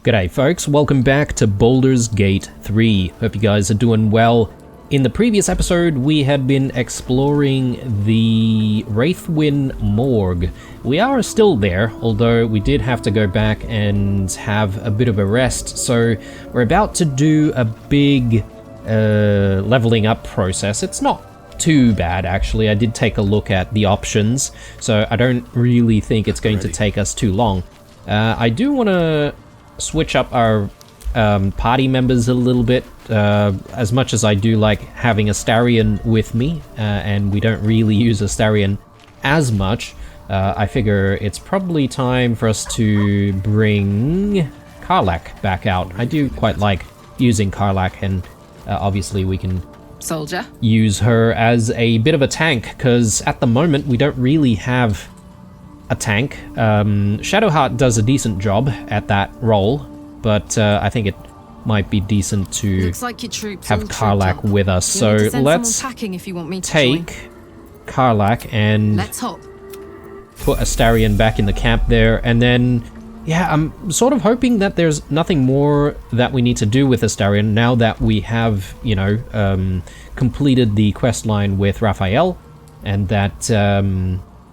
G'day folks, welcome back to Baldur's Gate 3. Hope you guys are doing well. In the previous episode, we had been exploring the Wraithwyn Morgue. We are still there, although we did have to go back and have a bit of a rest, so we're about to do a big leveling up process. It's not too bad, actually. I did take a look at the options, so I don't really think it's going to take us too long. I do want to switch up our party members a little bit, as much as I do like having Astarion with me, and we don't really use Astarion as much. I figure it's probably time for us to bring Karlach back out. I do quite like using Karlach, and obviously we can use her as a bit of a tank, because at the moment we don't really have a tank. Shadowheart does a decent job at that role, but I think it might be decent to have Karlach with us. So let's take Karlach and put Astarion back in the camp there, and then yeah, I'm sort of hoping that there's nothing more that we need to do with Astarion now that we have, you know, completed the quest line with Raphael, and that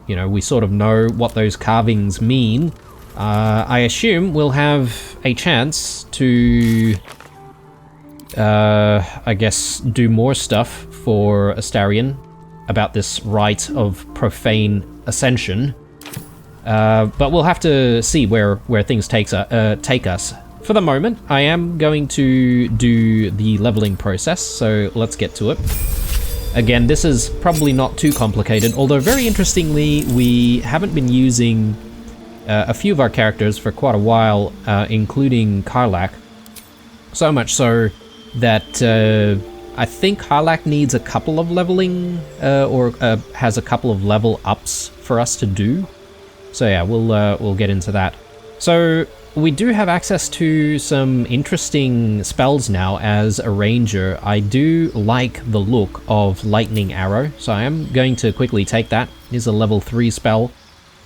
you know, we sort of know what those carvings mean. I assume we'll have a chance to, I guess, do more stuff for Astarion about this rite of profane ascension. But we'll have to see where things take us. For the moment, I am going to do the leveling process, so let's get to it. Again, this is probably not too complicated, although very interestingly, we haven't been using a few of our characters for quite a while, including Karlach. So much so that I think Karlach needs a couple of leveling, or has a couple of level ups for us to do. So yeah, we'll get into that. So we do have access to some interesting spells now as a ranger. I do like the look of Lightning Arrow, so I am going to quickly take that. It is a level 3 spell.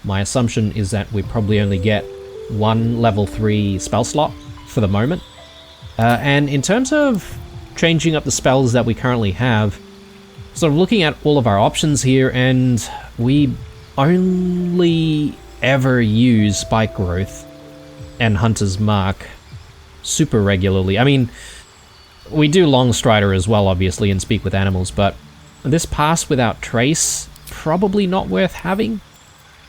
My assumption is that we probably only get one level 3 spell slot for the moment. And in terms of changing up the spells that we currently have, sort of looking at all of our options here, and we only ever use Spike Growth and Hunter's Mark super regularly. I mean, we do Longstrider as well, obviously, and Speak with Animals, but this Pass Without Trace, probably not worth having.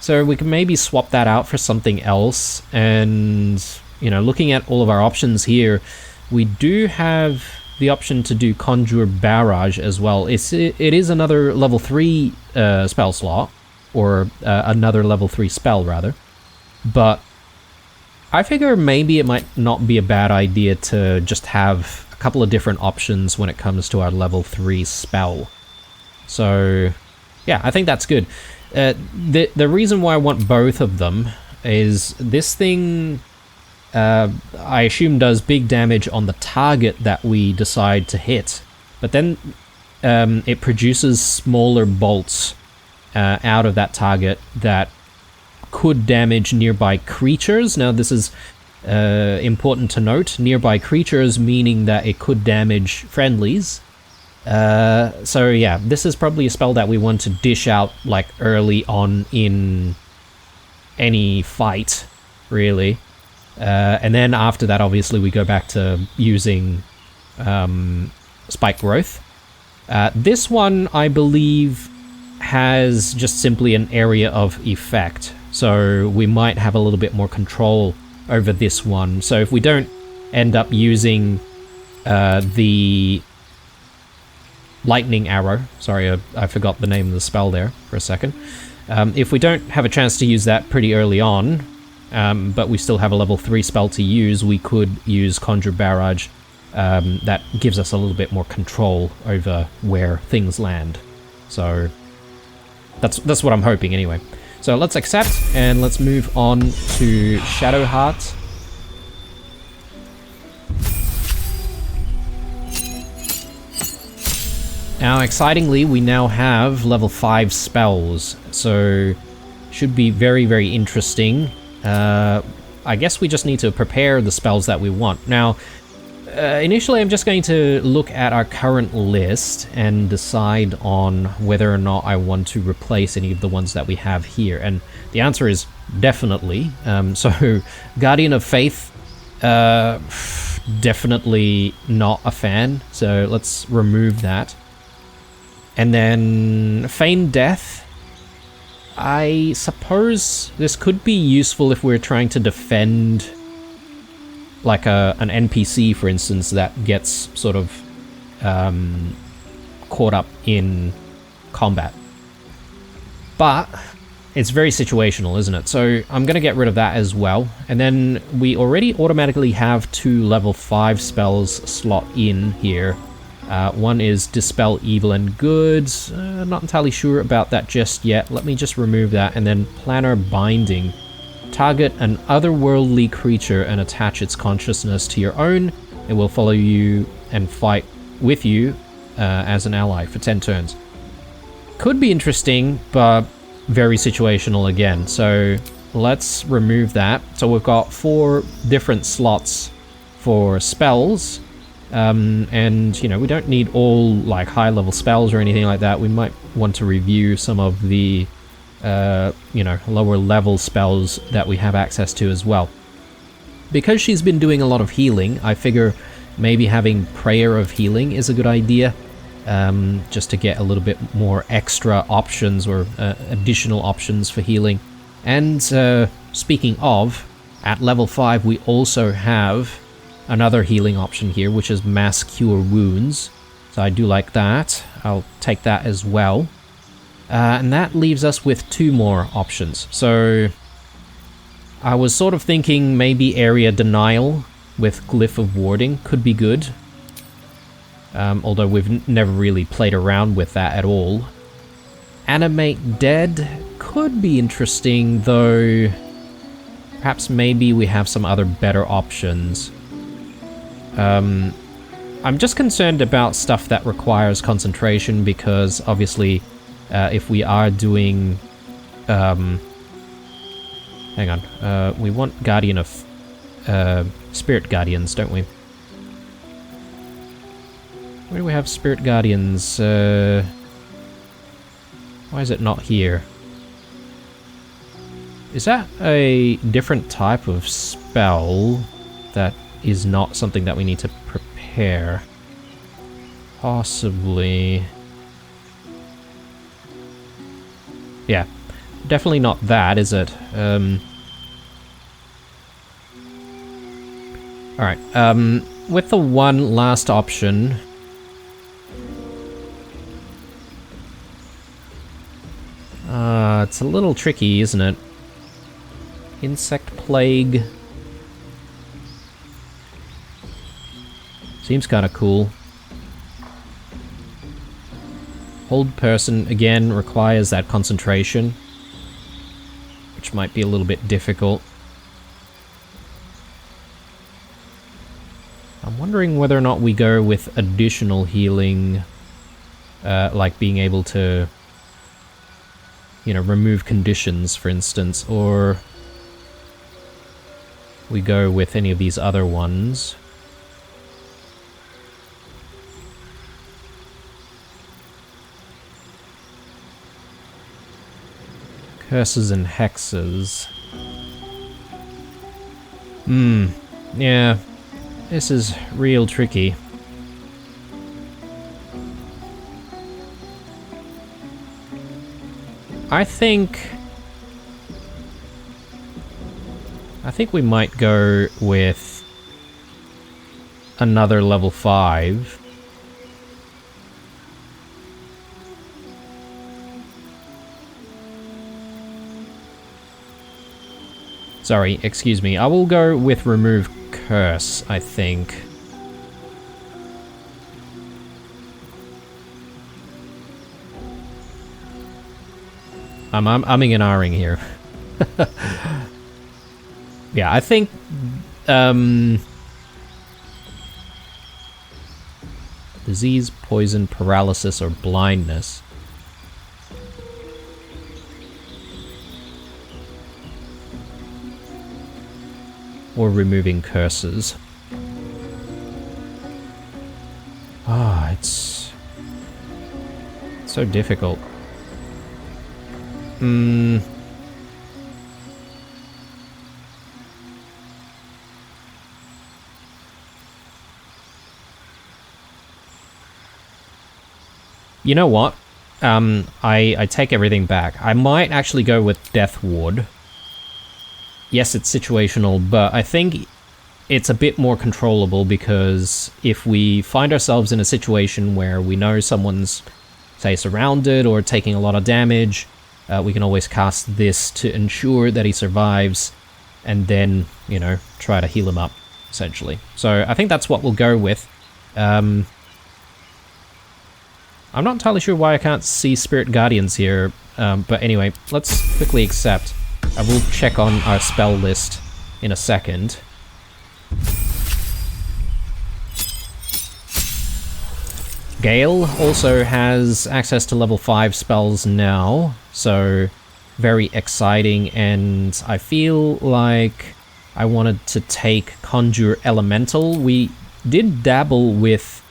So we can maybe swap that out for something else. And, you know, looking at all of our options here, we do have the option to do Conjure Barrage as well. It is another level 3 spell slot, or another level 3 spell, rather. But I figure maybe it might not be a bad idea to just have a couple of different options when it comes to our level 3 spell. So yeah, I think that's good. The reason why I want both of them is this thing, I assume, does big damage on the target that we decide to hit, but then it produces smaller bolts out of that target that could damage nearby creatures. Now this is important to note, nearby creatures meaning that it could damage friendlies. So yeah, this is probably a spell that we want to dish out like early on in any fight, really. And then after that, obviously, we go back to using Spike Growth. This one, I believe, has just simply an area of effect, so we might have a little bit more control over this one. So if we don't end up using the Lightning Arrow, sorry, I forgot the name of the spell there for a second. If we don't have a chance to use that pretty early on, but we still have a level 3 spell to use, we could use Conjure Barrage. That gives us a little bit more control over where things land. So that's what I'm hoping anyway. So let's accept, and let's move on to Shadowheart. Now, excitingly, we now have level 5 spells, so should be very, very interesting. I guess we just need to prepare the spells that we want. Now, initially I'm just going to look at our current list and decide on whether or not I want to replace any of the ones that we have here. And the answer is definitely. So, Guardian of Faith, definitely not a fan. So let's remove that. And then Feigned Death. I suppose this could be useful if we're trying to defend like an NPC, for instance, that gets sort of caught up in combat. But it's very situational, isn't it? So I'm going to get rid of that as well. And then we already automatically have 2 level 5 spells slot in here. One is Dispel Evil and Good. Not entirely sure about that just yet. Let me just remove that. And then Planar Binding. Target an otherworldly creature and attach its consciousness to your own. It will follow you and fight with you as an ally for 10 turns. Could be interesting, but very situational again. So let's remove that. So we've got 4 different slots for spells. And, you know, we don't need all, like, high-level spells or anything like that. We might want to review some of the, you know, lower-level spells that we have access to as well. Because she's been doing a lot of healing, I figure maybe having Prayer of Healing is a good idea, just to get a little bit more extra options or additional options for healing. And, speaking of, at level 5 we also have another healing option here, which is Mass Cure Wounds. So I do like that. I'll take that as well. And that leaves us with 2 more options. So I was sort of thinking maybe Area Denial with Glyph of Warding could be good. Although we've never really played around with that at all. Animate Dead could be interesting, though perhaps maybe we have some other better options. I'm just concerned about stuff that requires concentration, because obviously if we are doing hang on, we want Guardian of Spirit Guardians, don't we? Where do we have Spirit Guardians? Why is it not here? Is that a different type of spell that is not something that we need to prepare? Possibly. Yeah, definitely not that, is it? Alright, with the one last option... it's a little tricky, isn't it? Insect Plague... seems kind of cool. Hold Person, again, requires that concentration, which might be a little bit difficult. I'm wondering whether or not we go with additional healing, like being able to, you know, remove conditions, for instance, or we go with any of these other ones. Curses and Hexes. Yeah. This is real tricky. I think we might go with another level 5. Sorry, excuse me. I will go with Remove Curse, I think. I'm umming and ahhing here. Yeah, I think... disease, poison, paralysis, or blindness. or removing curses. Ah, it's so difficult. You know what? I take everything back. I might actually go with Death Ward. Yes, it's situational, but I think it's a bit more controllable because if we find ourselves in a situation where we know someone's, say, surrounded or taking a lot of damage, we can always cast this to ensure that he survives and then, you know, try to heal him up, essentially. So I think that's what we'll go with. I'm not entirely sure why I can't see Spirit Guardians here, but anyway, let's quickly accept. I will check on our spell list in a second. Gale also has access to level 5 spells now, so very exciting, and I feel like I wanted to take Conjure Elemental. We did dabble with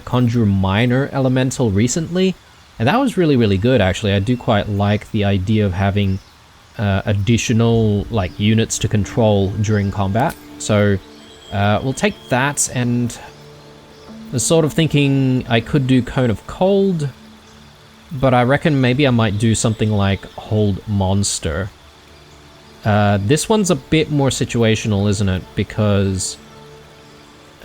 Conjure Minor Elemental recently, and that was really, really good actually. I do quite like the idea of having additional like units to control during combat, so we'll take that, and I was sort of thinking I could do Cone of Cold, but I reckon maybe I might do something like Hold Monster. This one's a bit more situational, isn't it? Because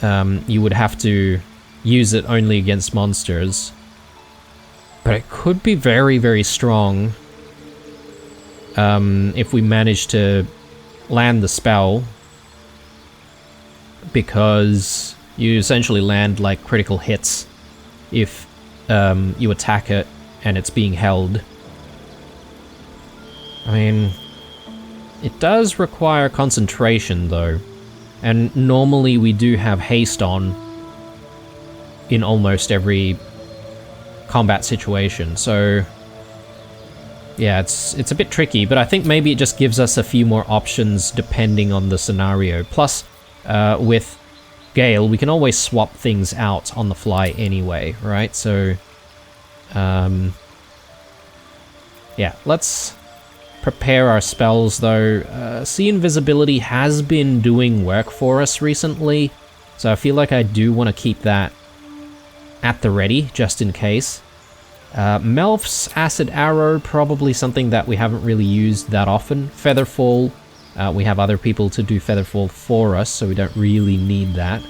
you would have to use it only against monsters. But it could be very, very strong if we manage to land the spell, because you essentially land like critical hits if you attack it and it's being held. I mean, it does require concentration though, and normally we do have haste on in almost every combat situation, so yeah, it's a bit tricky, but I think maybe it just gives us a few more options depending on the scenario. Plus, with Gale, we can always swap things out on the fly anyway, right? So, yeah, let's prepare our spells though. See Invisibility has been doing work for us recently, so I feel like I do want to keep that at the ready, just in case. Melf's Acid Arrow, probably something that we haven't really used that often. Featherfall, we have other people to do Featherfall for us, so we don't really need that.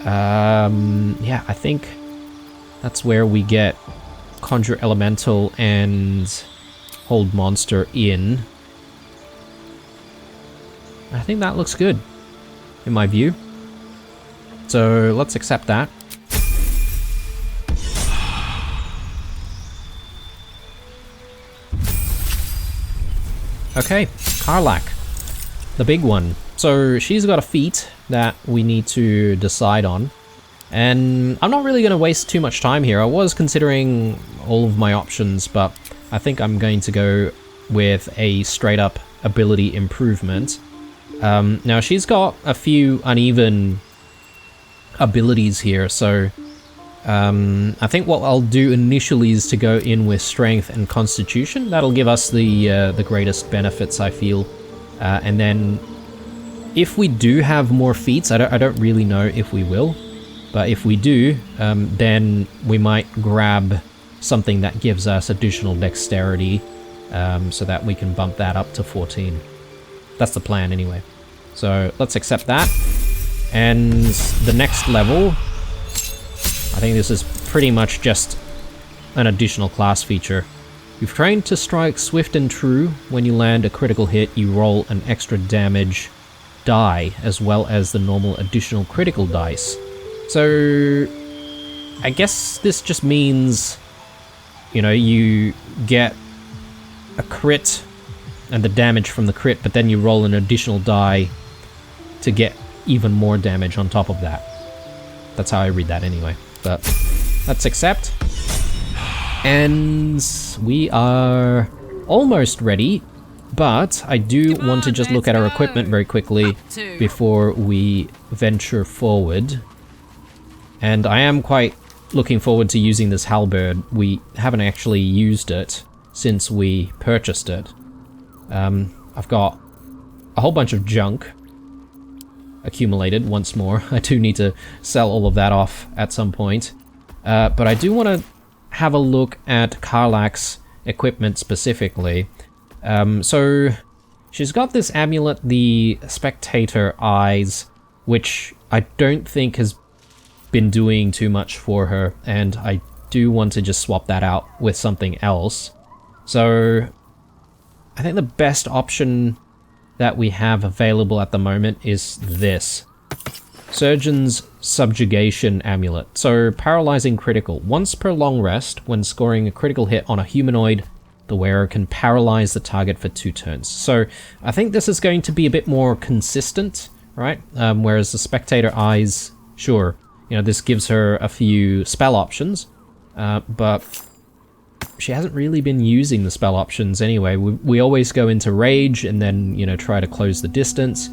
Yeah, I think that's where we get Conjure Elemental and Hold Monster in. I think that looks good, in my view. So let's accept that. Okay, Karlach, the big one. So she's got a feat that we need to decide on, and I'm not really going to waste too much time here. I was considering all of my options, but I think I'm going to go with a straight up ability improvement. Now she's got a few uneven abilities here, so I think what I'll do initially is to go in with Strength and Constitution. That'll give us the greatest benefits, I feel. And then if we do have more feats, I don't really know if we will, but if we do, then we might grab something that gives us additional dexterity, so that we can bump that up to 14. That's the plan anyway. So let's accept that. And the next level, I think this is pretty much just an additional class feature. You've trained to strike swift and true. When you land a critical hit, you roll an extra damage die, as well as the normal additional critical dice. So I guess this just means, you know, you get a crit and the damage from the crit, but then you roll an additional die to get even more damage on top of that. That's how I read that anyway. But let's accept. And we are almost ready But I do want to just look at our equipment very quickly before we venture forward. And I am quite looking forward to using this halberd. We haven't actually used it since we purchased it. I've got a whole bunch of junk accumulated once more. I do need to sell all of that off at some point. But I do want to have a look at Karlach's equipment specifically. So she's got this amulet, the Spectator Eyes, which I don't think has been doing too much for her, and I do want to just swap that out with something else. So I think the best option that we have available at the moment is this. Surgeon's Subjugation Amulet. So, paralyzing critical. Once per long rest, when scoring a critical hit on a humanoid, the wearer can paralyze the target for 2 turns. So, I think this is going to be a bit more consistent, right? Whereas the Spectator Eyes, sure, you know, this gives her a few spell options, but she hasn't really been using the spell options anyway. We always go into rage and then, you know, try to close the distance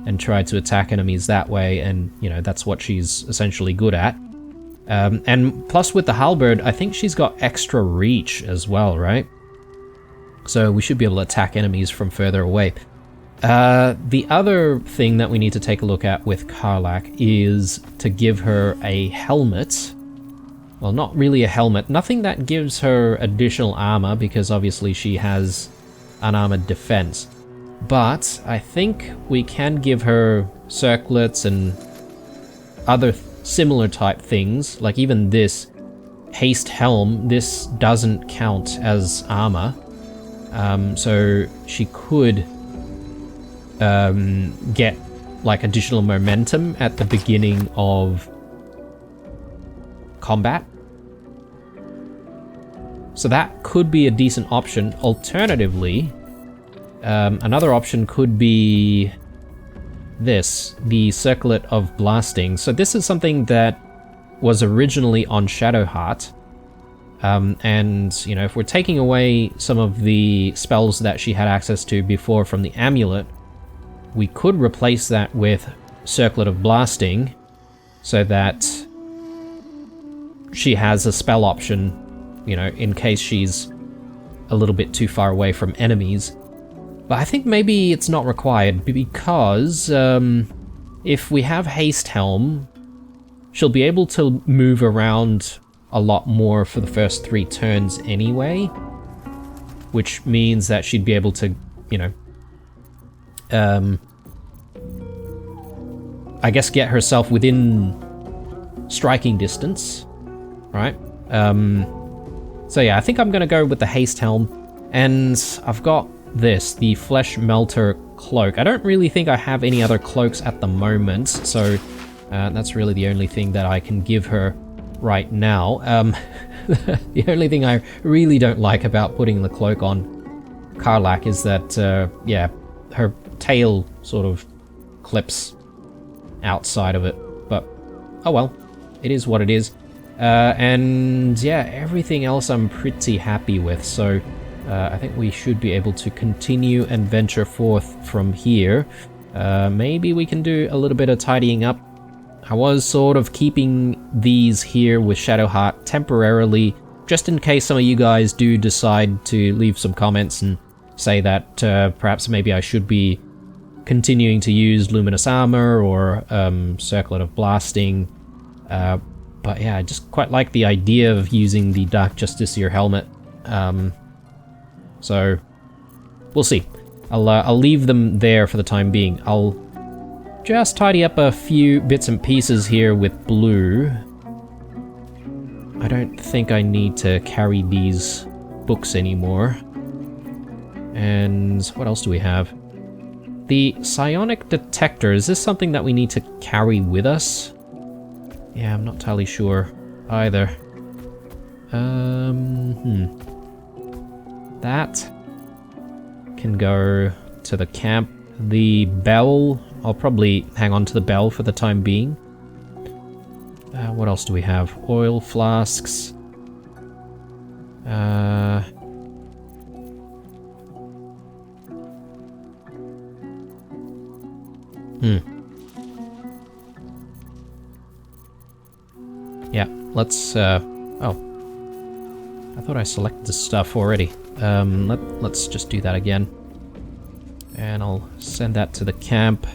and try to attack enemies that way, and, you know, that's what she's essentially good at. And plus with the halberd, I think she's got extra reach as well, right? So we should be able to attack enemies from further away. The other thing that we need to take a look at with Karlach is to give her a helmet. Well, not really a helmet. Nothing that gives her additional armor, because obviously she has unarmored defense. But I think we can give her circlets and other similar type things, like even this haste helm. This doesn't count as armor, so she could get like additional momentum at the beginning of combat. So that could be a decent option. Alternatively, another option could be this, the Circlet of Blasting. So this is something that was originally on Shadowheart. And, you know, if we're taking away some of the spells that she had access to before from the amulet, we could replace that with Circlet of Blasting so that she has a spell option, you know, in case she's a little bit too far away from enemies. But I think maybe it's not required, because if we have Haste Helm, she'll be able to move around a lot more for the first 3 turns anyway, which means that she'd be able to, you know, I guess get herself within striking distance, right? So yeah, I think I'm gonna go with the Haste Helm, and I've got this, the Flesh Melter Cloak. I don't really think I have any other cloaks at the moment, so that's really the only thing that I can give her right now. The only thing I really don't like about putting the cloak on Karlach is that, yeah, her tail sort of clips outside of it, but oh well, it is what it is. And yeah, everything else I'm pretty happy with, so I think we should be able to continue and venture forth from here. Maybe we can do a little bit of tidying up. I was sort of keeping these here with Shadowheart temporarily, just in case some of you guys do decide to leave some comments and say that perhaps maybe I should be continuing to use Luminous Armor or Circlet of Blasting. But yeah, I just quite like the idea of using the Dark Justiciar helmet. So we'll see. I'll leave them there for the time being. I'll just tidy up a few bits and pieces here with blue. I don't think I need to carry these books anymore. And what else do we have? The Psionic Detector, is this something that we need to carry with us? Yeah, I'm not entirely sure either. That can go to the camp. The bell, I'll probably hang on to the bell for the time being. What else do we have? Oil flasks. Yeah, let's, oh. I thought I selected the stuff already. Let's just do that again. And I'll send that to the camp.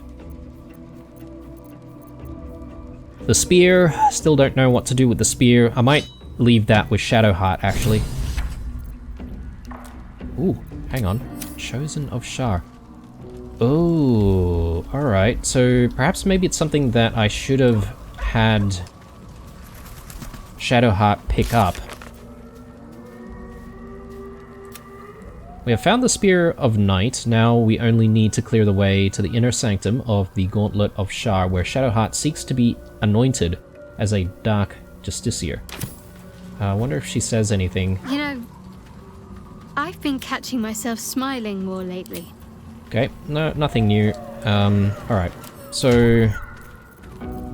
The spear, still don't know what to do with the spear. I might leave that with Shadowheart, actually. Ooh, hang on. Chosen of Shar. Oh, alright. So perhaps maybe it's something that I should have had Shadowheart pick up. We have found the Spear of Night. Now we only need to clear the way to the inner sanctum of the Gauntlet of Shar, where Shadowheart seeks to be anointed as a Dark Justiciar. I wonder if she says anything. You know, I've been catching myself smiling more lately. Okay, no, nothing new. Alright. So,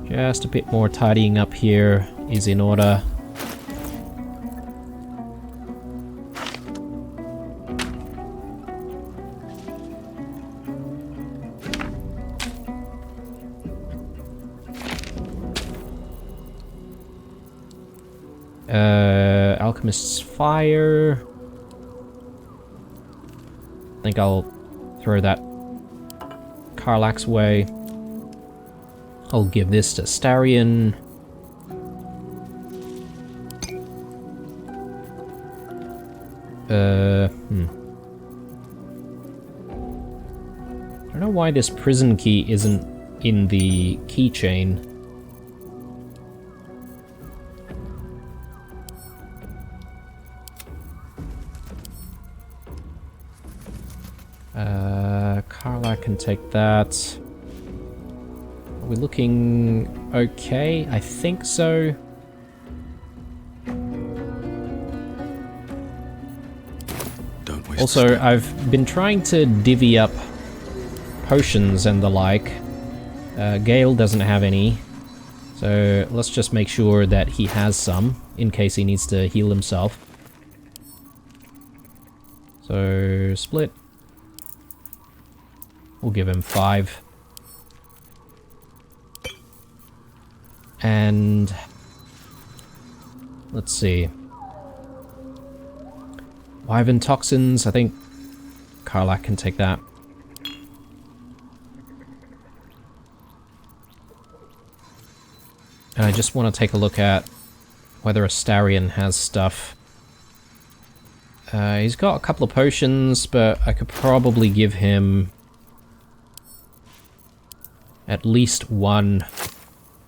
just a bit more tidying up here is in order. Alchemist's Fire. I think I'll throw that Karlach's way. I'll give this to Astarion. I don't know why this prison key isn't in the keychain. Karlach can take that. Are we looking okay? I think so. Don't waste Also, I've been trying to divvy up potions and the like. Gale doesn't have any, so let's just make sure that he has some in case he needs to heal himself. So, split. We'll give him 5. And let's see. Wyvern toxins, I think Karlach can take that. And I just want to take a look at whether Astarion has stuff. He's got a couple of potions, but I could probably give him at least one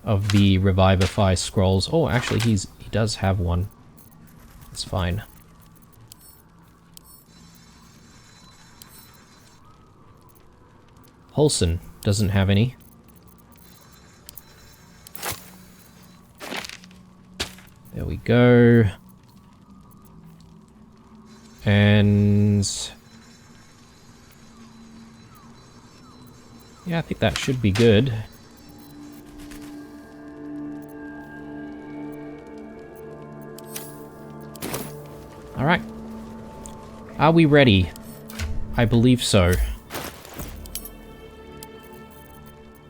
of the Revivify scrolls. Oh, actually, he does have one. That's fine. Holson doesn't have any. There we go. And yeah, I think that should be good. Alright. Are we ready? I believe so.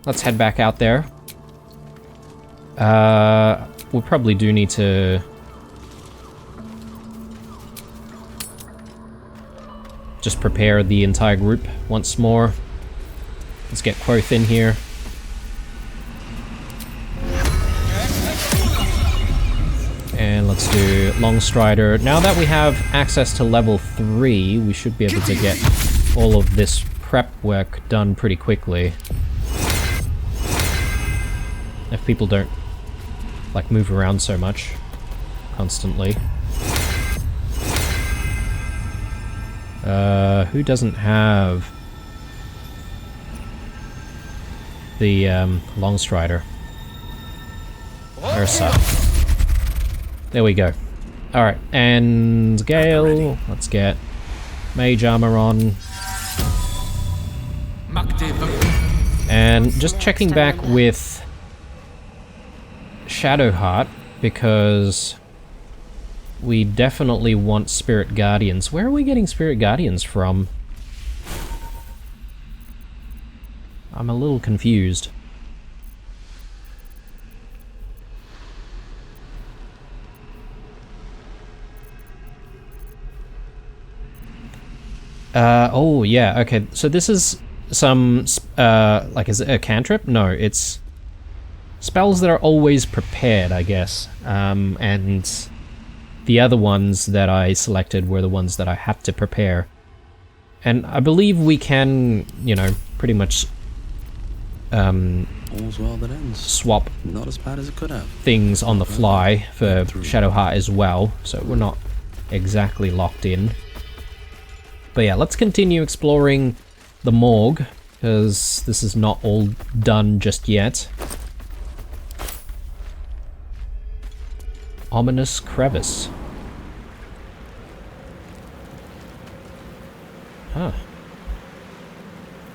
Let's head back out there. We probably do need to just prepare the entire group once more. Let's get Quoth in here. And let's do Longstrider. Now that we have access to level 3, we should be able to get all of this prep work done pretty quickly. If people don't, like, move around so much constantly. Who doesn't have the Longstrider? Ursa. There we go. Alright, and Gale, let's get Mage Armor on. And just checking back with Shadowheart, because we definitely want Spirit Guardians. Where are we getting Spirit Guardians from? I'm a little confused. Oh yeah, okay, so this is some, like, is it a cantrip? No, it's spells that are always prepared, I guess. And the other ones that I selected were the ones that I had to prepare. And I believe we can, you know, pretty much All's well that ends. swap Not as bad as it could have. things on the fly for Shadowheart as well, so we're not exactly locked in. But yeah, let's continue exploring the morgue, because this is not all done just yet. Ominous crevice. Huh.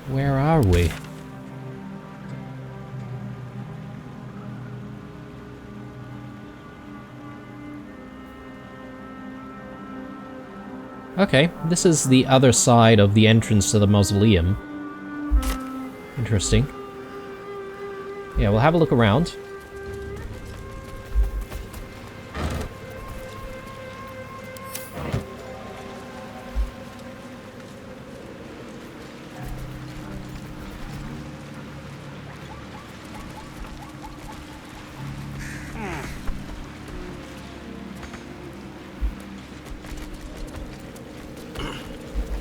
Where are we? Okay, this is the other side of the entrance to the mausoleum. Interesting. Yeah, we'll have a look around.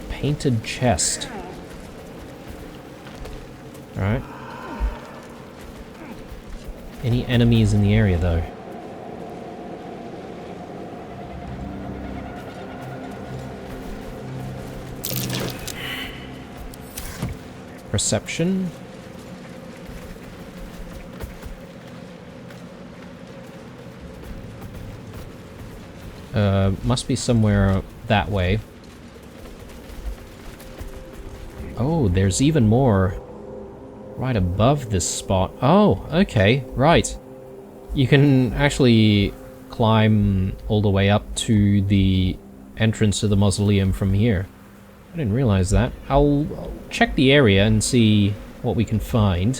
Painted chest. Alright. Any enemies in the area, though? Perception. Must be somewhere that way. Oh, there's even more right above this spot. Oh, okay, right. You can actually climb all the way up to the entrance to the mausoleum from here. I didn't realize that. I'll check the area and see what we can find.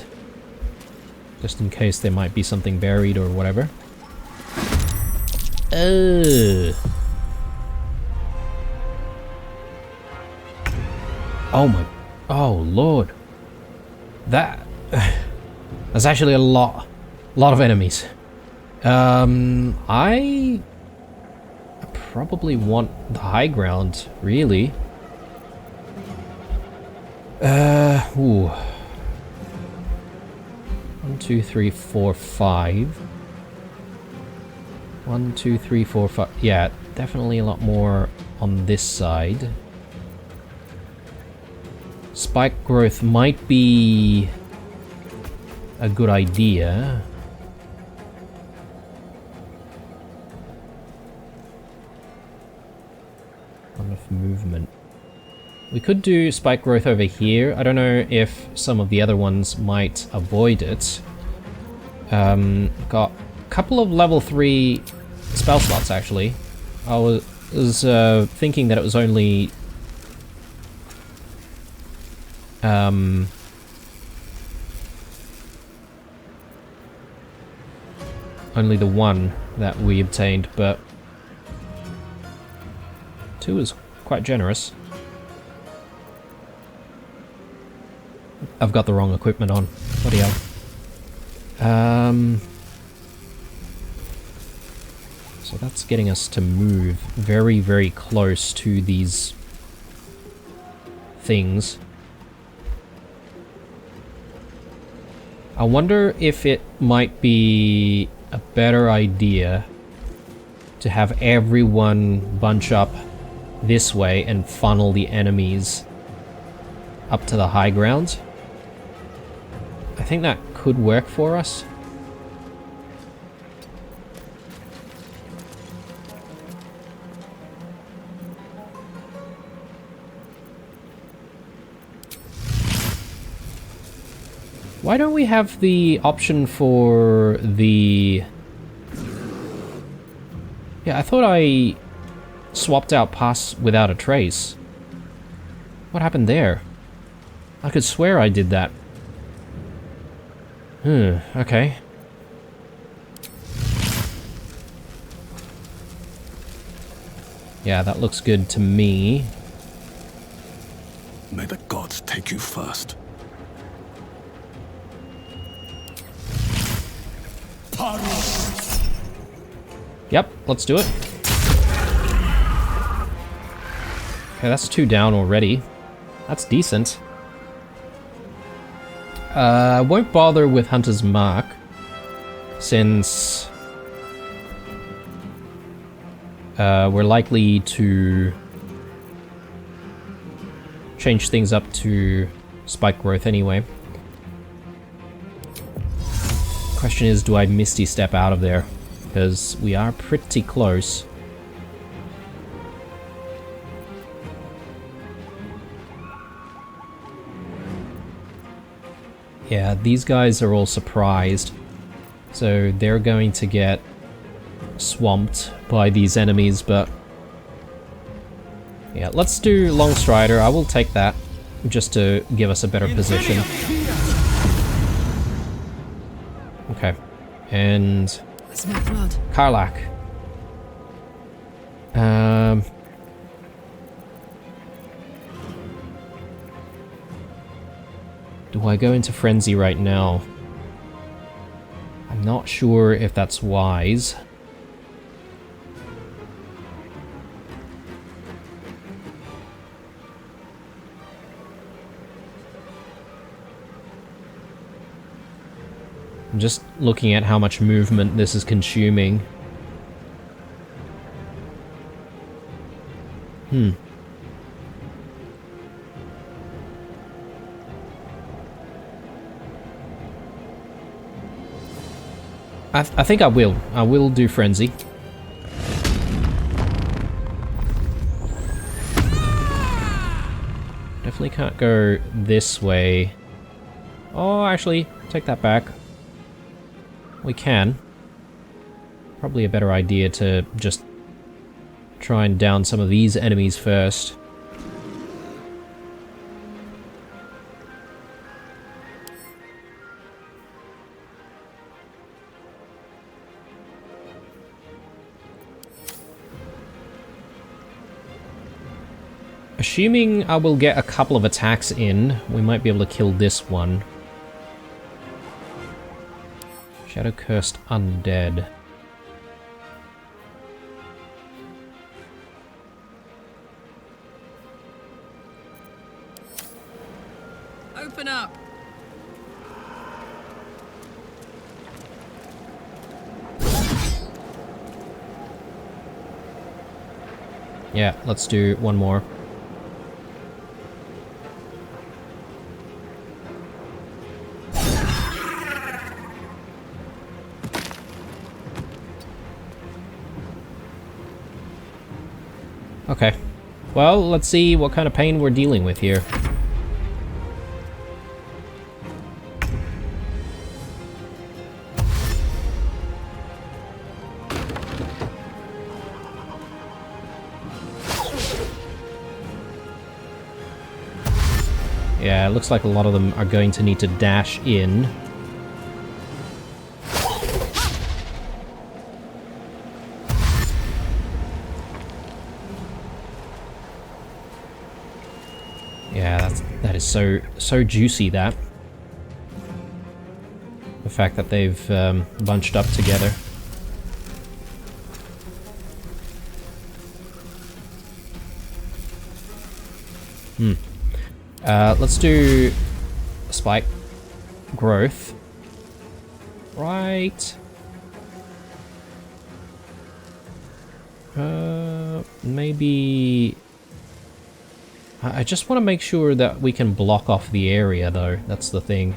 Just in case there might be something buried or whatever. Oh my... Oh, Lord. That's actually a lot of enemies. I probably want the high ground, really. Ooh. 1, 2, 3, 4, 5. 1, 2, 3, 4, 5. Yeah, definitely a lot more on this side. Spike growth might be a good idea. Enough movement. We could do spike growth over here. I don't know if some of the other ones might avoid it. Got a couple of level 3 spell slots, actually. I was thinking that it was only only the one that we obtained, but 2 is quite generous. I've got the wrong equipment on. Bloody hell. So that's getting us to move very, very close to these things. I wonder if it might be a better idea to have everyone bunch up this way and funnel the enemies up to the high ground. I think that could work for us. Why don't we have the option for the... Yeah, I thought I swapped out pass without a trace. What happened there? I could swear I did that. Okay. Yeah, that looks good to me. May the gods take you first. Yep, let's do it. Okay, that's 2 down already. That's decent. I won't bother with Hunter's Mark, since we're likely to change things up to spike growth anyway. Question is, do I Misty Step out of there? Because we are pretty close. Yeah, these guys are all surprised. So they're going to get swamped by these enemies, but... yeah, let's do Long Strider. I will take that, just to give us a better position. Okay. And... Karlach. Do I go into Frenzy right now? I'm not sure if that's wise. I'm just looking at how much movement this is consuming. I think I will. I will do Frenzy. Definitely can't go this way. Oh, actually, take that back. We can. Probably a better idea to just try and down some of these enemies first. Assuming I will get a couple of attacks in, we might be able to kill this one. Shadow Cursed Undead. Open up. Yeah, let's do one more. Okay. Well, let's see what kind of pain we're dealing with here. Yeah, it looks like a lot of them are going to need to dash in. Yeah, that is so juicy, that. The fact that they've bunched up together. Let's do spike growth. Right. Maybe... I just want to make sure that we can block off the area, though. That's the thing.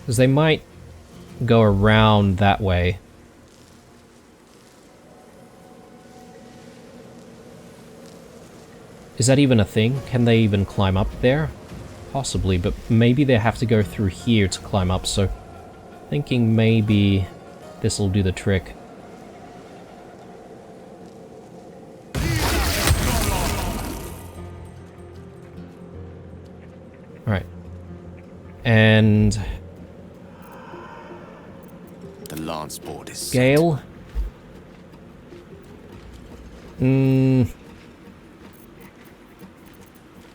Because they might go around that way. Is that even a thing? Can they even climb up there? Possibly, but maybe they have to go through here to climb up, so... thinking maybe this'll do the trick. And The lance board is set. Gale.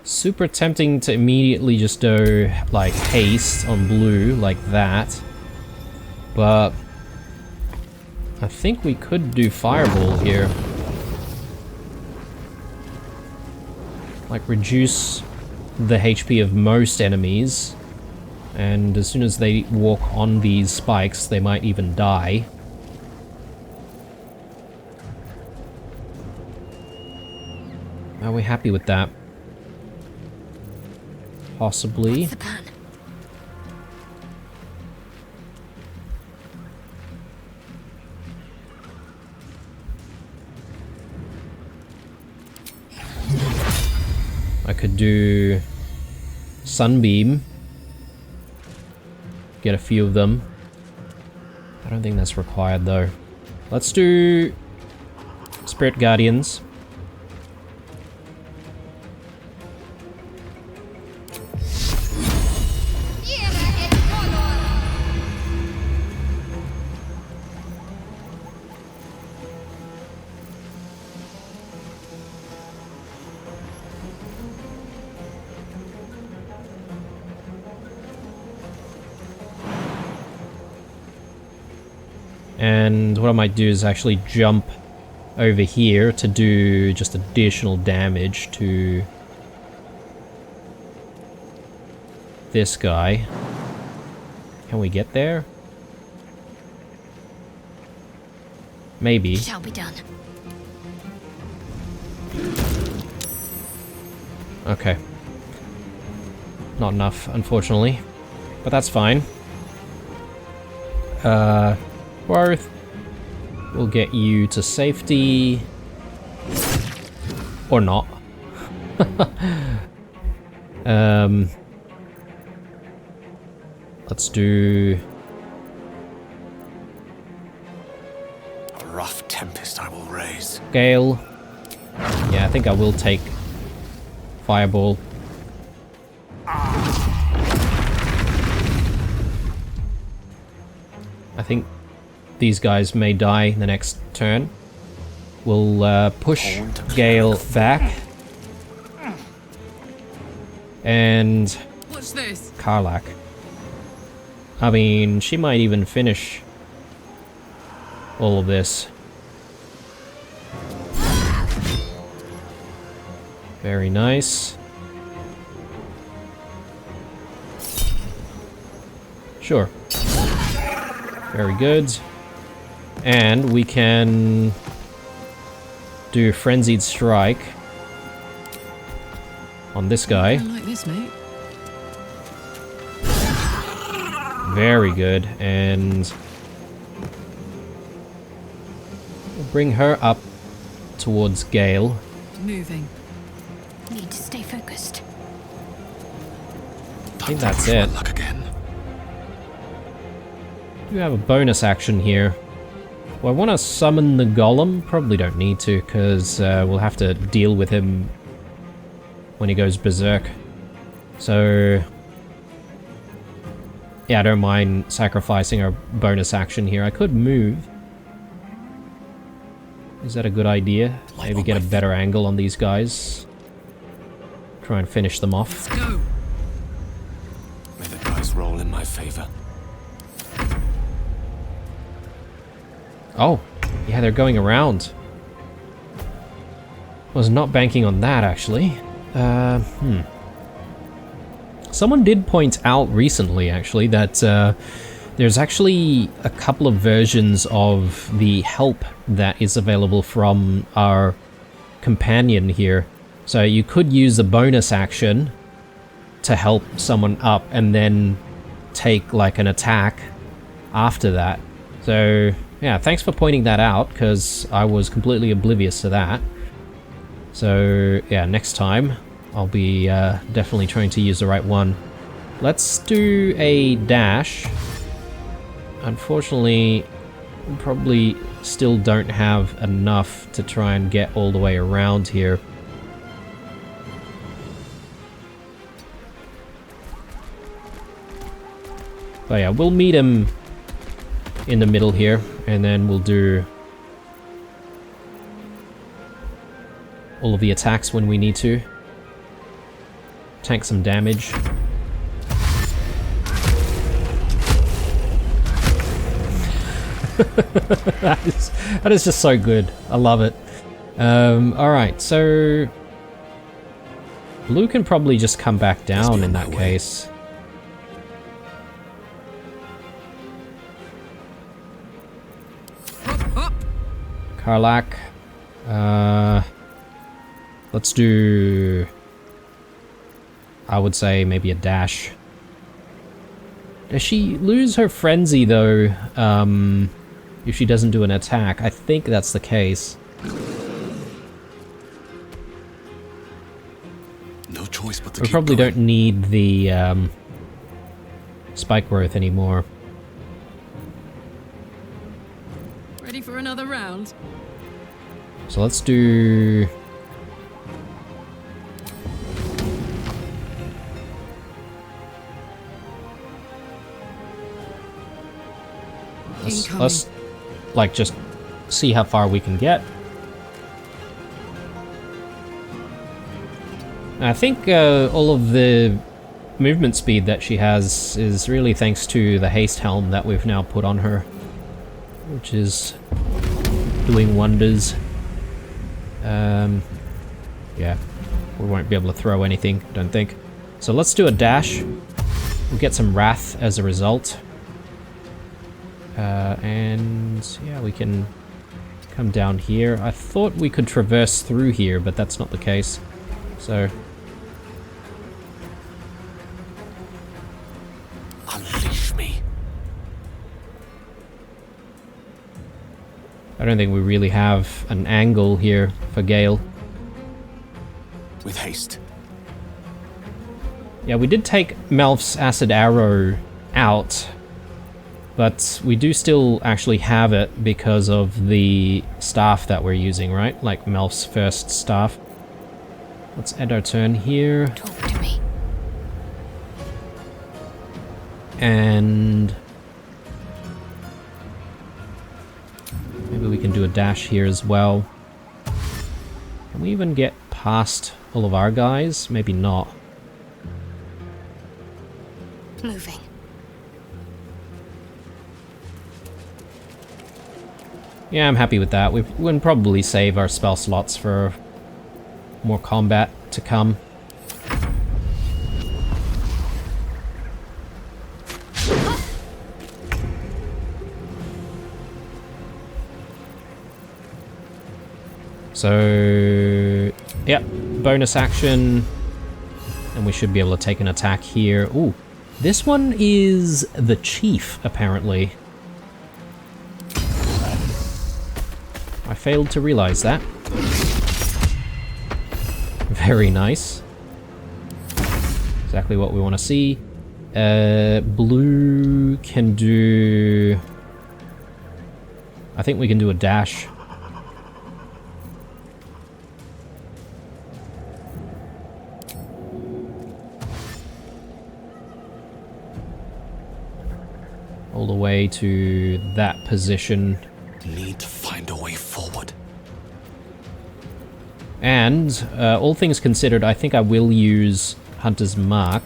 Super tempting to immediately just do like haste on blue like that. But I think we could do fireball here. Like reduce the HP of most enemies. And as soon as they walk on these spikes, they might even die. Are we happy with that? Possibly. What's the plan? I could do Sunbeam. Get a few of them. I don't think that's required though. Let's do Spirit Guardians. And what I might do is actually jump over here to do just additional damage to this guy. Can we get there? Maybe. Shall be done. Okay. Not enough, unfortunately. But that's fine. Worth. We'll get you to safety. Or not. Let's do... A rough tempest I will raise. Gale. Yeah, I think I will take Fireball. I think these guys may die in the next turn. We'll push Gale back. And What's this? Karlak. I mean, she might even finish all of this. Very nice. Sure. Very good. And we can do Frenzied Strike on this guy. I like this, mate. Very good. And we'll bring her up towards Gale. Moving. Need to stay focused. I think that's it. Luck again. We have a bonus action here. Well, I want to summon the golem. Probably don't need to, because we'll have to deal with him when he goes berserk. So yeah, I don't mind sacrificing our bonus action here. I could move. Is that a good idea? Maybe get a better angle on these guys. Try and finish them off. Let's go. May the dice roll in my favor. Oh, yeah, they're going around. Was not banking on that, actually. Someone did point out recently, actually, that there's actually a couple of versions of the help that is available from our companion here. So you could use a bonus action to help someone up and then take like an attack after that. So yeah, thanks for pointing that out, because I was completely oblivious to that. So yeah, next time I'll be definitely trying to use the right one. Let's do a dash. Unfortunately, we probably still don't have enough to try and get all the way around here. But yeah, we'll meet him in the middle here, and then we'll do all of the attacks when we need to. Tank some damage. that is just so good. I love it. Alright, so Blue can probably just come back down in that case. Karlak. Let's do, I would say, maybe a dash. Does she lose her frenzy though, if she doesn't do an attack? I think that's the case. No choice but to We keep probably going. don't need the spike growth anymore. Ready for another round? So let's do... Let's like just see how far we can get. I think all of the movement speed that she has is really thanks to the haste helm that we've now put on her, which is doing wonders. Yeah, we won't be able to throw anything, I don't think. So let's do a dash. We'll get some wrath as a result. And yeah, we can come down here. I thought we could traverse through here, but that's not the case. So Unleash me. I don't think we really have an angle here for Gale. With haste. Yeah, we did take Melf's acid arrow out, but we do still actually have it because of the staff that we're using, right? Like Melf's first staff. Let's end our turn here. Talk to me. And maybe we can do a dash here as well. Can we even get past all of our guys? Maybe not. Moving. Yeah, I'm happy with that. We can probably save our spell slots for more combat to come. So, yeah, bonus action, and we should be able to take an attack here. Ooh, this one is the chief, apparently. I failed to realize that. Very nice. Exactly what we want to see. Blue can do... I think we can do a dash. All the way to that position. Need to find a way forward. And, all things considered, I think I will use Hunter's Mark,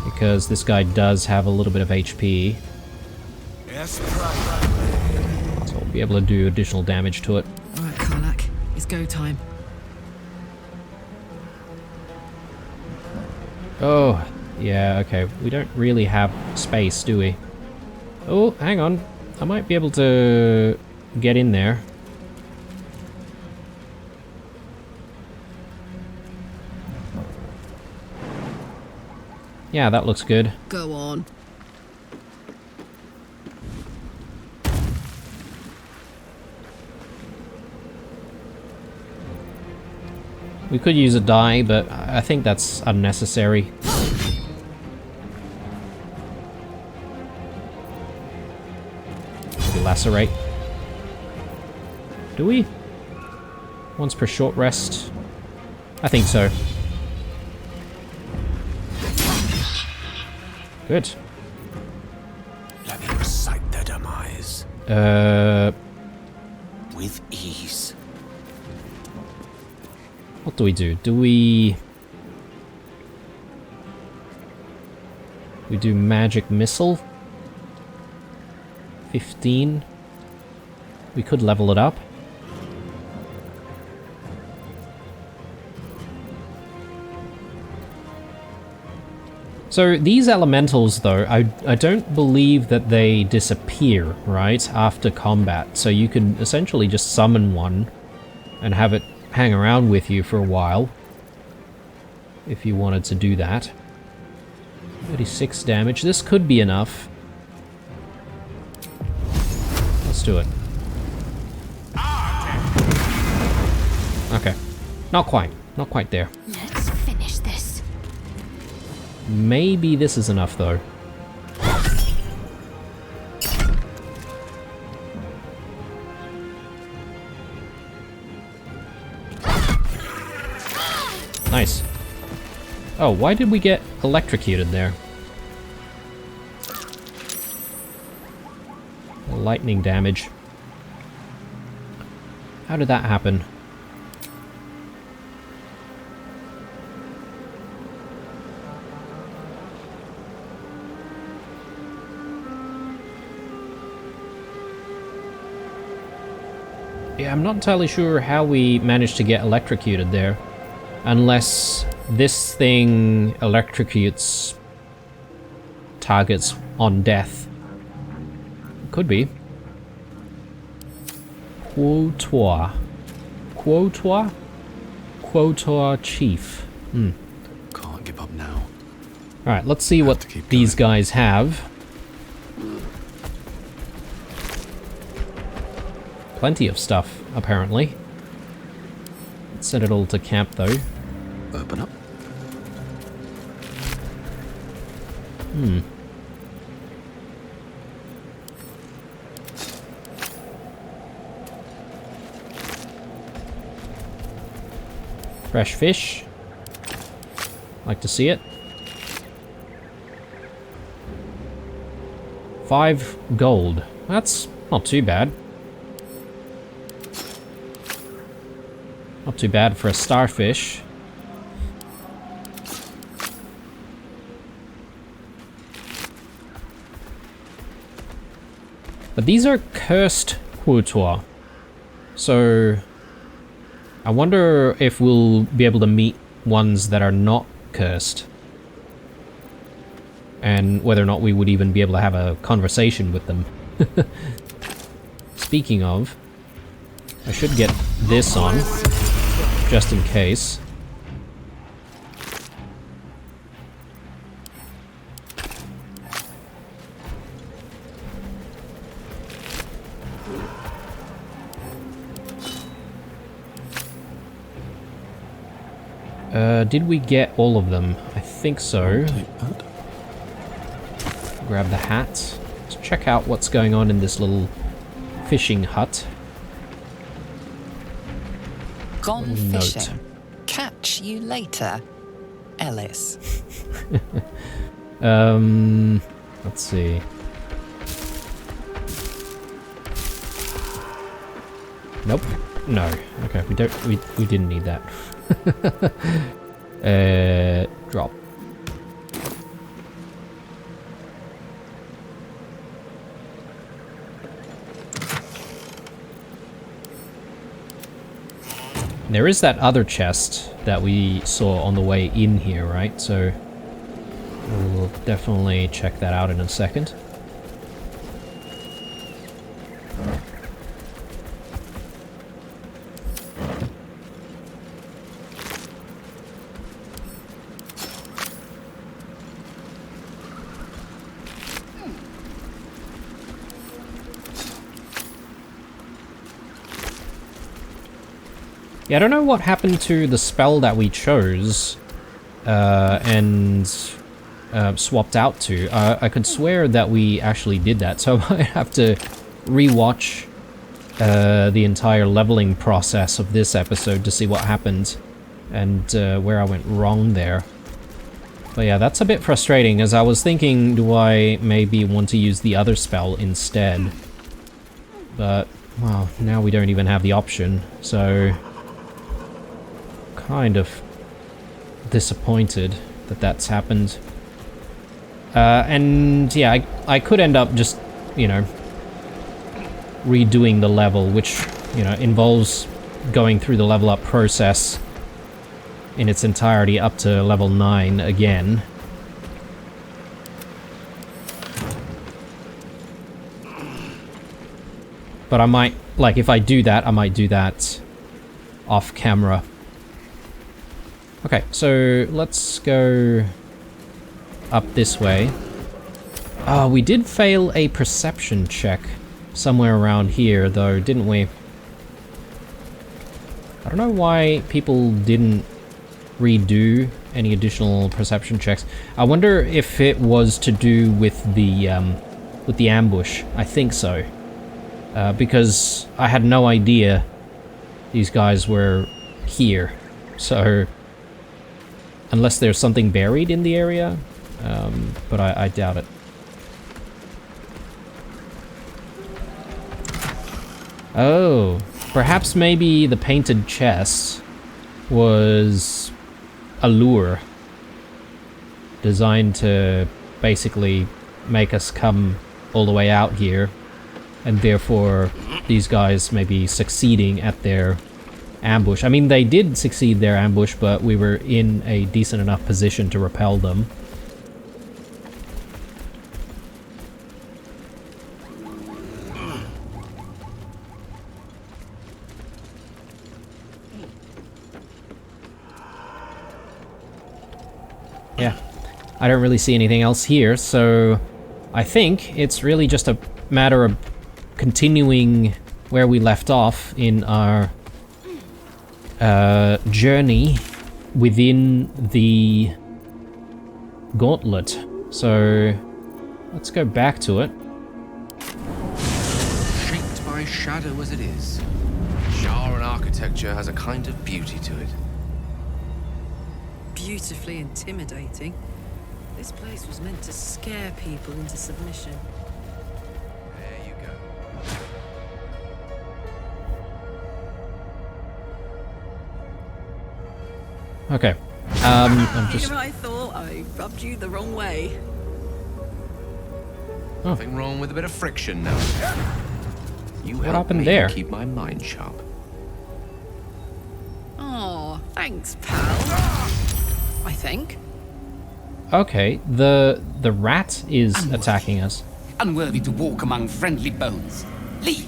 because this guy does have a little bit of HP. Yes, So I'll be able to do additional damage to it. Alright, Karlak, it's go time. Oh, yeah, okay. We don't really have space, do we? Oh, hang on. I might be able to get in there. Yeah, that looks good. Go on. We could use a die, but I think that's unnecessary. Maybe lacerate. Do we? Once per short rest? I think so. Good. With ease. What do we do? Do we do magic missile? 15. We could level it up. So these elementals, though, I don't believe that they disappear, right, after combat. So you can essentially just summon one and have it hang around with you for a while, if you wanted to do that. 36 damage. This could be enough. Let's do it. Okay. Not quite. Not quite there. Let's finish this. Maybe this is enough, though. Nice. Oh, why did we get electrocuted there? Lightning damage. How did that happen? Yeah, I'm not entirely sure how we managed to get electrocuted there. Unless this thing electrocutes targets on death. Could be. Quotoir. Quotoir? Quotoir Chief. Can't give up now. Alright, let's see what these guys have. Plenty of stuff, apparently. Let's set it all to camp, though. Open up. Fresh fish. Like to see it. 5 gold. That's not too bad. Not too bad for a starfish. But these are cursed quotoir. So I wonder if we'll be able to meet ones that are not cursed. And whether or not we would even be able to have a conversation with them. Speaking of, I should get this on, just in case. Did we get all of them? I think so. Grab the hat. Let's check out what's going on in this little fishing hut. Gone Note. fishing. Catch you later, Ellis. Let's see. Nope. No. Okay, we didn't need that. Drop. There is that other chest that we saw on the way in here, right? So we'll definitely check that out in a second. Yeah, I don't know what happened to the spell that we chose and swapped out to. I could swear that we actually did that, so I might have to rewatch the entire leveling process of this episode to see what happened and where I went wrong there. But yeah, that's a bit frustrating, as I was thinking, do I maybe want to use the other spell instead? but, well, now we don't even have the option, so... kind of disappointed that that's happened. And, yeah, I could end up just, you know, redoing the level, which, you know, involves going through the level up process in its entirety up to level 9 again. But I might, like, if I do that, I might do that off camera. Okay, so let's go up this way. Oh, we did fail a perception check somewhere around here, though, didn't we? I don't know why people didn't redo any additional perception checks. I wonder if it was to do with the ambush. I think so. Because I had no idea these guys were here. So, unless there's something buried in the area, but I doubt it. Oh, perhaps maybe the painted chest was a lure designed to basically make us come all the way out here, and therefore these guys may be succeeding at their ambush. I mean, they did succeed their ambush, but we were in a decent enough position to repel them. Yeah, I don't really see anything else here, so I think it's really just a matter of continuing where we left off in our journey within the gauntlet. So let's go back to it. Shaped by shadow as it is, Sharan architecture has a kind of beauty to it. Beautifully intimidating. This place was meant to scare people into submission. There you go. Okay. I'm just... Here I thought I rubbed you the wrong way. Oh. Nothing wrong with a bit of friction now. You What help happened me there? keep my mind sharp. Oh, thanks, pal. I think. Okay, the rat is Unworthy. attacking us. Unworthy to walk among friendly bones. Leave.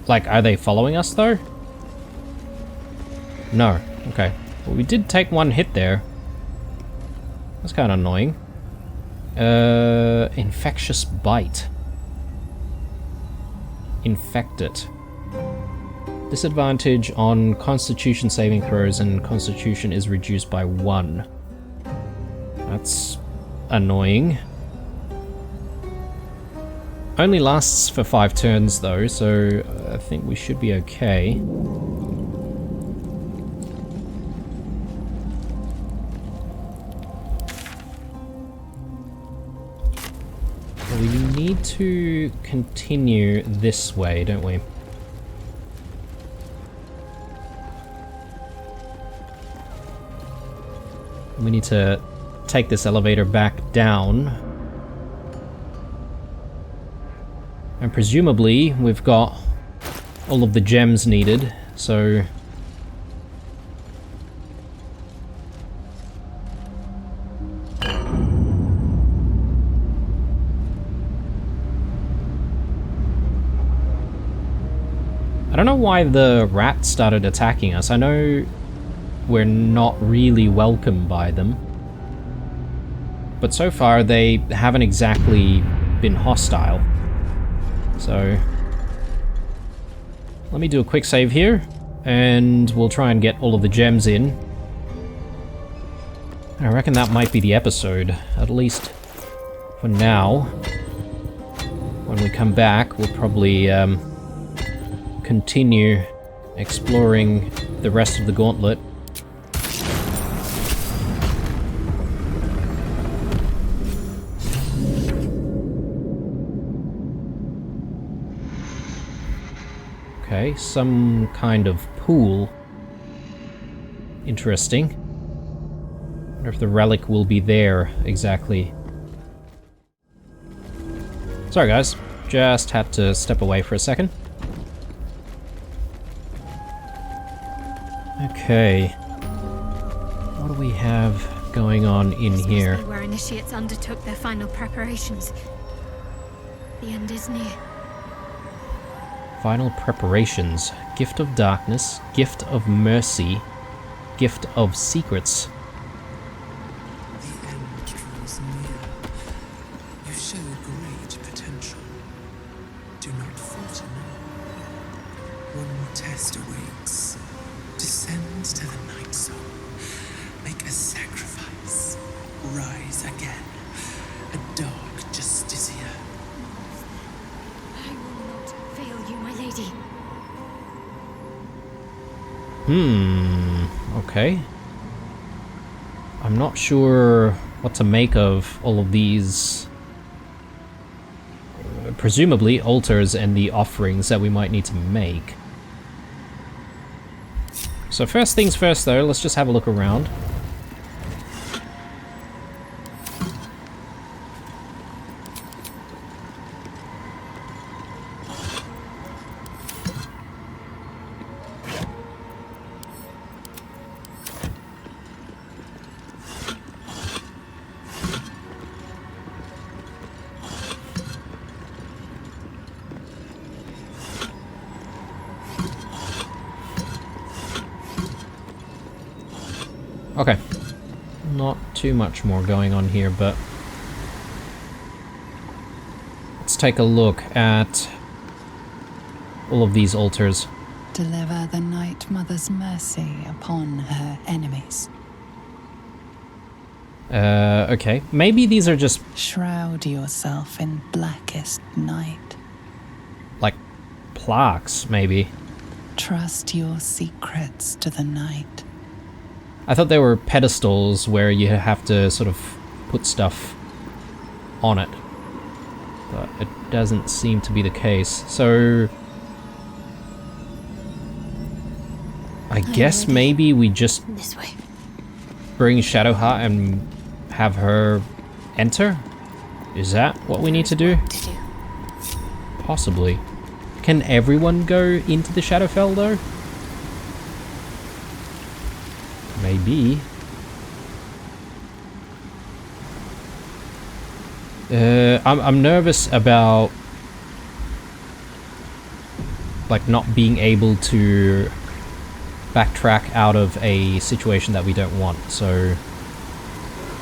Like, are they following us, though? No. Okay. Well, we did take one hit there. That's kind of annoying. Infectious bite. Infected. Disadvantage on Constitution saving throws, and Constitution is reduced by 1. That's annoying. Only lasts for 5 turns though, so I think we should be okay. We need to continue this way, don't we? We need to take this elevator back down. And presumably we've got all of the gems needed, so... I don't know why the rat started attacking us. I know we're not really welcome by them, but so far they haven't exactly been hostile. So let me do a quick save here, and we'll try and get all of the gems in. I reckon that might be the episode, at least for now. When we come back, we'll probably continue exploring the rest of the gauntlet. Okay, some kind of pool. Interesting. Wonder if the relic will be there exactly. Sorry guys, just had to step away for a second. Okay. What do we have going on in This here? must be where initiates undertook their final preparations. The end is near. Final preparations. Gift of darkness, gift of mercy, gift of secrets. The end draws near. You show great potential. Do not falter now. One more test awaits. Descend to the night zone. Make a sacrifice. Rise again. A dark justiciar. I will not fail you, my lady. Okay. I'm not sure what to make of all of these, presumably altars and the offerings that we might need to make. So first things first though, let's just have a look around. Okay. Not too much more going on here, but let's take a look at all of these altars. Deliver the Night Mother's mercy upon her enemies. Okay. Maybe these are just Shroud yourself in blackest night. like plaques, maybe. Trust your secrets to the night. I thought they were pedestals where you have to sort of put stuff on it. But it doesn't seem to be the case. So I guess ready. maybe we just This way. bring Shadowheart and have her enter? Is that what we need to do? Work to do. Possibly. Can everyone go into the Shadowfell though? Maybe. I'm nervous about like not being able to backtrack out of a situation that we don't want, so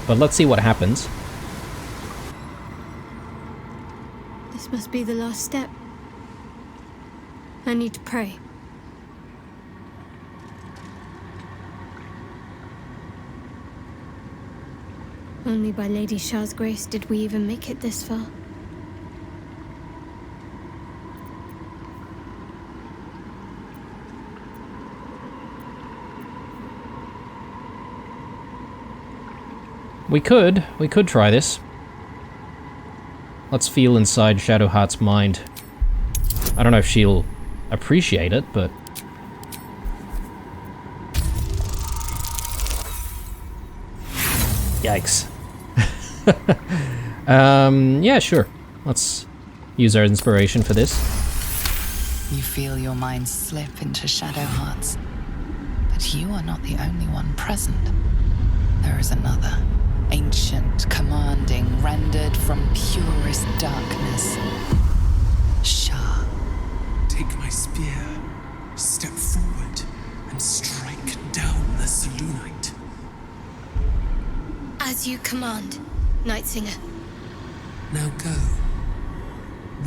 but let's see what happens. This must be the last step. I need to pray. Only by Lady Shah's grace did we even make it this far. We could try this. Let's feel inside Shadowheart's mind. I don't know if she'll appreciate it, but yikes. Yeah, sure. Let's use our inspiration for this. You feel your mind slip into Shadowheart's. But you are not the only one present. There is another. Ancient, commanding, rendered from purest darkness. Shah. Take my spear, step forward, and strike down the Selûnite. As you command, Night Singer. Now go.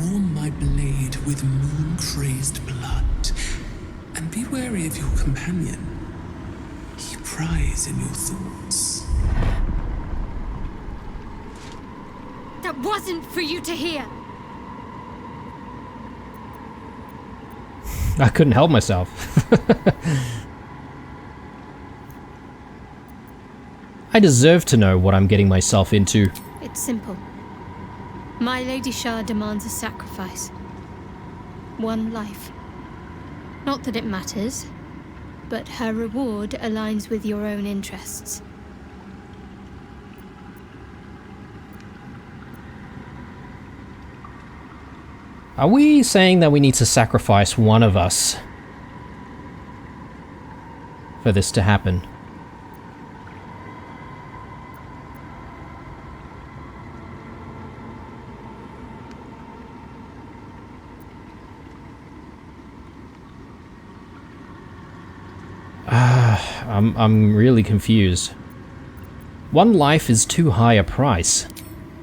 Warm my blade with moon-crazed blood, and be wary of your companion. He pries in your thoughts. That wasn't for you to hear. I couldn't help myself. I deserve to know what I'm getting myself into. It's simple. My Lady Shah demands a sacrifice. One life. Not that it matters, but her reward aligns with your own interests. Are we saying that we need to sacrifice one of us for this to happen? I'm really confused. One life is too high a price.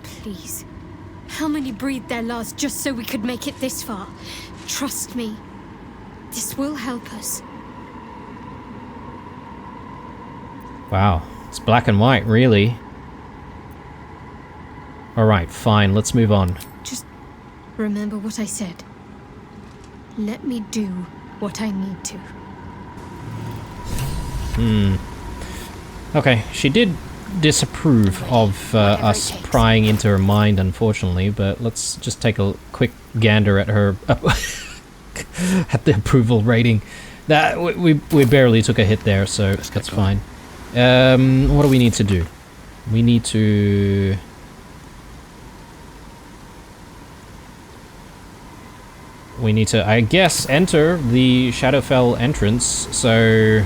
Please. How many breathed their last just so we could make it this far? Trust me. This will help us. Wow, it's black and white, really. Alright, fine, let's move on. Just remember what I said. Let me do what I need to. Okay, she did disapprove of us prying into her mind, unfortunately, but let's just take a quick gander at her at the approval rating. That we barely took a hit there, so that's fine. What do we need to do? We need to... I guess, enter the Shadowfell entrance, so...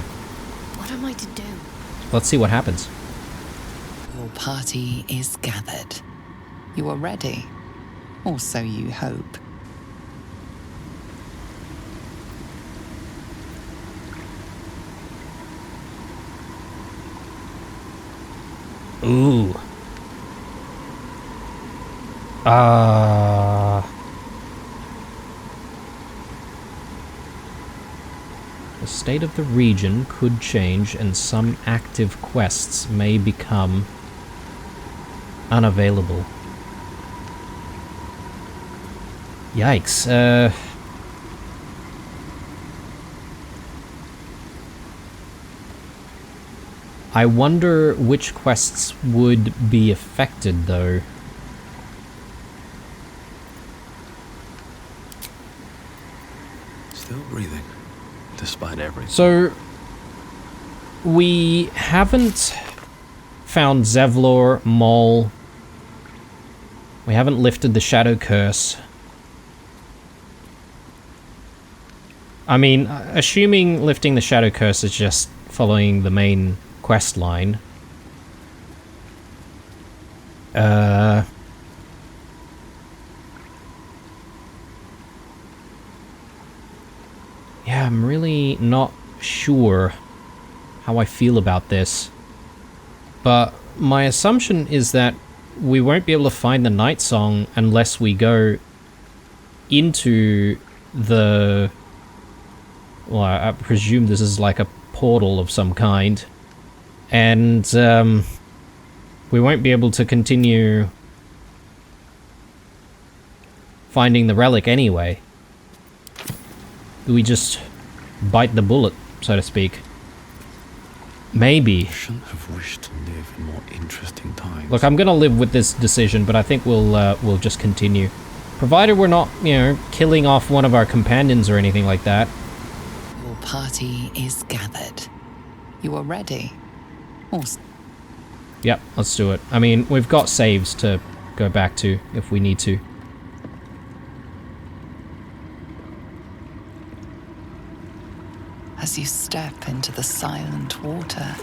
What am I to do? Let's see what happens. Your party is gathered. You are ready, or so you hope. Ooh. The state of the region could change and some active quests may become unavailable. Yikes. I wonder which quests would be affected, though. Still breathing, despite everything. So, we haven't found Zevlor, Mol. We haven't lifted the Shadow Curse. I mean, assuming lifting the Shadow Curse is just following the main quest line. Yeah, I'm really not sure how I feel about this. But my assumption is that we won't be able to find the Night Song unless we go into the... Well, I presume this is like a portal of some kind. And we won't be able to continue finding the relic anyway. We just bite the bullet, so to speak. Maybe. Shouldn't have wished to live in more interesting times. Look, I'm gonna live with this decision, but I think we'll just continue. Provided we're not, you know, killing off one of our companions or anything like that. Your party is gathered. You are ready. Yep, let's do it. I mean, we've got saves to go back to if we need to. As you step into the silent water,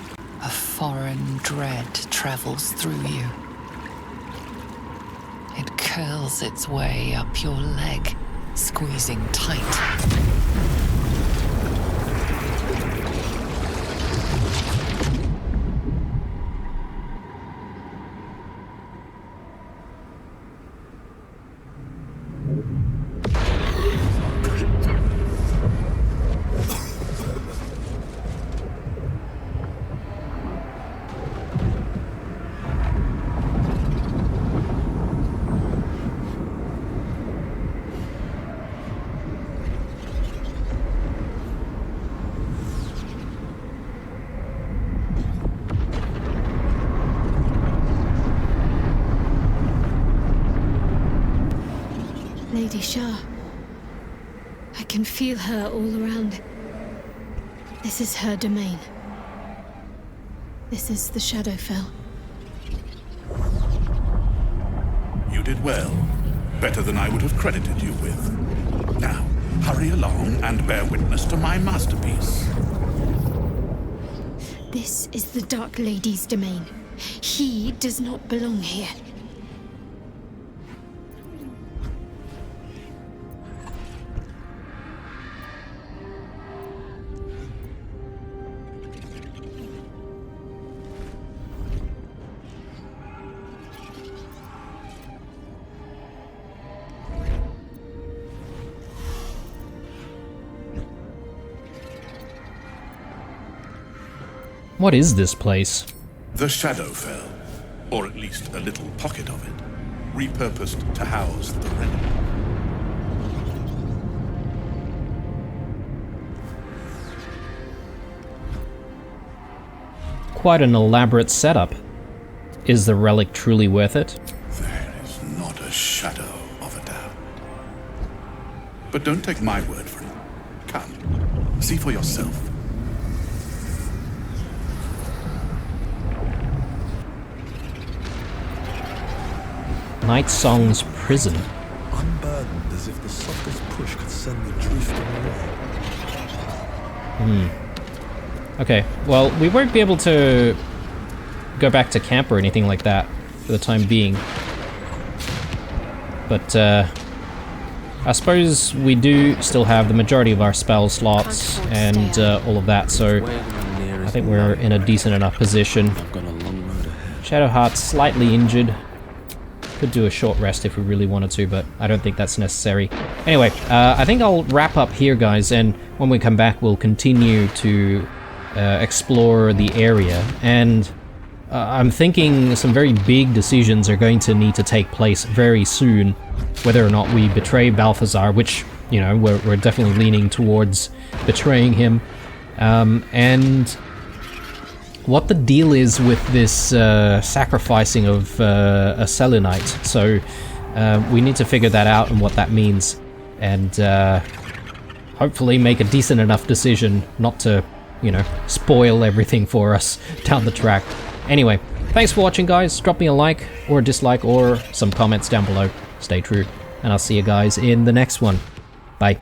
a foreign dread travels through you. It curls its way up your leg, squeezing tight. Lady Shah, I can feel her all around. This is her domain. This is the Shadowfell. You did well. Better than I would have credited you with. Now, hurry along and bear witness to my masterpiece. This is the Dark Lady's domain. He does not belong here. What is this place? The Shadowfell, or at least a little pocket of it, repurposed to house the relic. Quite an elaborate setup. Is the relic truly worth it? There is not a shadow of a doubt. But don't take my word for it. Come, see for yourself. Night Song's prison. Unburdened as if the softest push could send the drifting away. Okay, well, we won't be able to go back to camp or anything like that for the time being. But, I suppose we do still have the majority of our spell slots and all of that, so I think we're in a decent enough position. Shadowheart's slightly injured. Could do a short rest if we really wanted to, but I don't think that's necessary. Anyway, I think I'll wrap up here, guys, and when we come back, we'll continue to explore the area. And I'm thinking some very big decisions are going to need to take place very soon, whether or not we betray Balthazar, which, you know, we're definitely leaning towards betraying him, and what the deal is with this sacrificing of a Selenite. So we need to figure that out and what that means, and hopefully make a decent enough decision not to, you know, spoil everything for us down the track. Anyway, thanks for watching, guys. Drop me a like or a dislike or some comments down below. Stay true, and I'll see you guys in the next one. Bye.